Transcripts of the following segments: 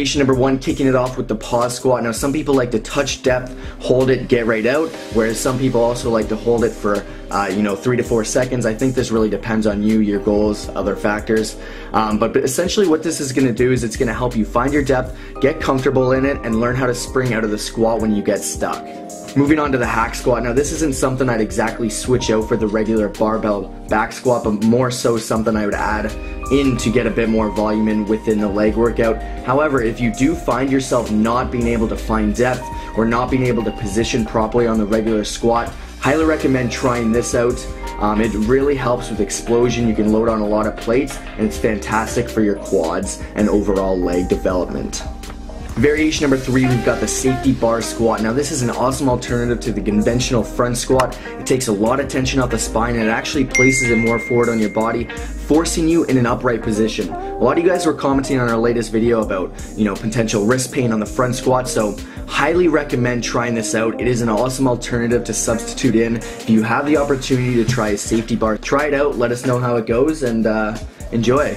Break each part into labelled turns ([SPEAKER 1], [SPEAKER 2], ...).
[SPEAKER 1] Variation number 1, kicking it off with the pause squat. Now some people like to touch depth, hold it, get right out, whereas some people also like to hold it for 3 to 4 seconds. I think this really depends on you, your goals, other factors. But essentially what this is going to do is it's going to help you find your depth, get comfortable in it, and learn how to spring out of the squat when you get stuck. Moving on to the hack squat. Now this isn't something I'd exactly switch out for the regular barbell back squat, but more so something I would add in to get a bit more volume in within the leg workout. However, if you do find yourself not being able to find depth or not being able to position properly on the regular squat, highly recommend trying this out. It really helps with explosion. You can load on a lot of plates, and it's fantastic for your quads and overall leg development. Variation number 3, we've got the safety bar squat. Now this is an awesome alternative to the conventional front squat. It takes a lot of tension off the spine, and it actually places it more forward on your body, forcing you in an upright position. A lot of you guys were commenting on our latest video about, potential wrist pain on the front squat, so highly recommend trying this out. It is an awesome alternative to substitute in. If you have the opportunity to try a safety bar, try it out, let us know how it goes, and enjoy.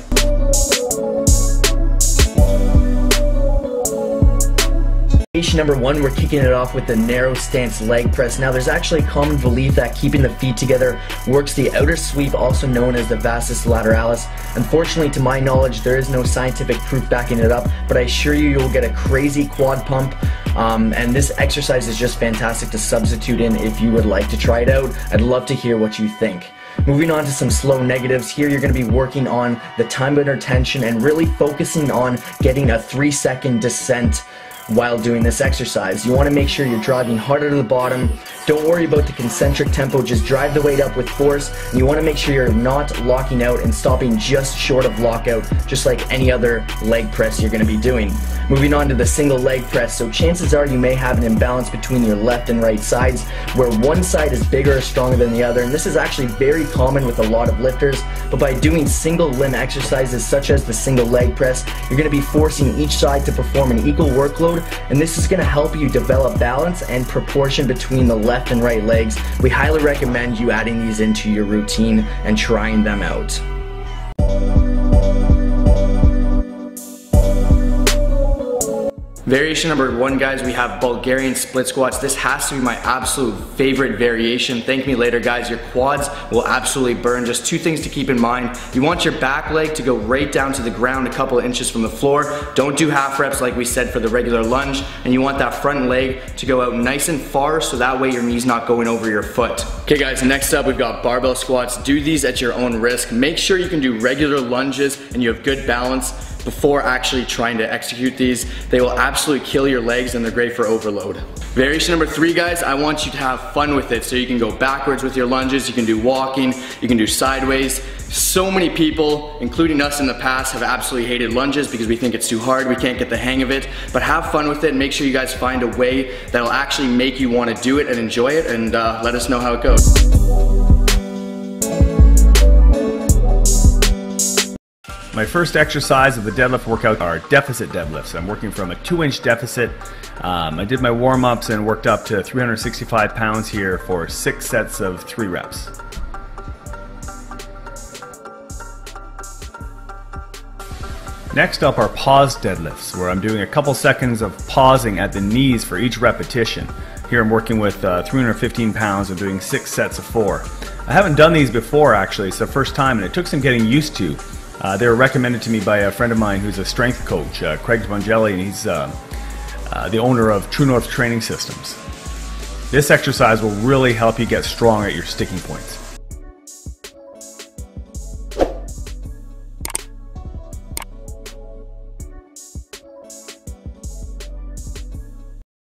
[SPEAKER 1] Variation number 1, we're kicking it off with the narrow stance leg press. Now there's actually a common belief that keeping the feet together works the outer sweep, also known as the vastus lateralis. Unfortunately, to my knowledge, there is no scientific proof backing it up, but I assure you, you'll get a crazy quad pump. And this exercise is just fantastic to substitute in if you would like to try it out. I'd love to hear what you think. Moving on to some slow negatives. Here you're going to be working on the time under tension and really focusing on getting a 3-second descent while doing this exercise. You want to make sure you're driving harder to the bottom. Don't worry about the concentric tempo, just drive the weight up with force. And you want to make sure you're not locking out and stopping just short of lockout, just like any other leg press you're going to be doing. Moving on to the single leg press. So chances are you may have an imbalance between your left and right sides, where one side is bigger or stronger than the other, and this is actually very common with a lot of lifters. But by doing single limb exercises such as the single leg press, you're going to be forcing each side to perform an equal workload, and this is going to help you develop balance and proportion between the left and right legs. We highly recommend you adding these into your routine and trying them out. Variation number 1, guys, we have Bulgarian split squats. This has to be my absolute favorite variation. Thank me later, guys. Your quads will absolutely burn. Just 2 things to keep in mind. You want your back leg to go right down to the ground a couple of inches from the floor. Don't do half reps like we said for the regular lunge. And you want that front leg to go out nice and far, so that way your knee's not going over your foot. Okay guys, next up we've got barbell squats. Do these at your own risk. Make sure you can do regular lunges and you have good balance before actually trying to execute these. They will absolutely kill your legs, and they're great for overload. Variation number 3, guys, I want you to have fun with it. So you can go backwards with your lunges, you can do walking, you can do sideways. So many people, including us in the past, have absolutely hated lunges because we think it's too hard, we can't get the hang of it. But have fun with it and make sure you guys find a way that'll actually make you want to do it and enjoy it, and let us know how it goes.
[SPEAKER 2] My first exercise of the deadlift workout are deficit deadlifts. I'm working from a 2-inch deficit. I did my warm-ups and worked up to 365 pounds here for 6 sets of 3 reps. Next up are pause deadlifts, where I'm doing a couple seconds of pausing at the knees for each repetition. Here I'm working with 315 pounds and doing 6 sets of 4. I haven't done these before actually, it's the first time, and it took some getting used to. They were recommended to me by a friend of mine who's a strength coach, Craig Bongelli, and he's the owner of True North Training Systems. This exercise will really help you get strong at your sticking points.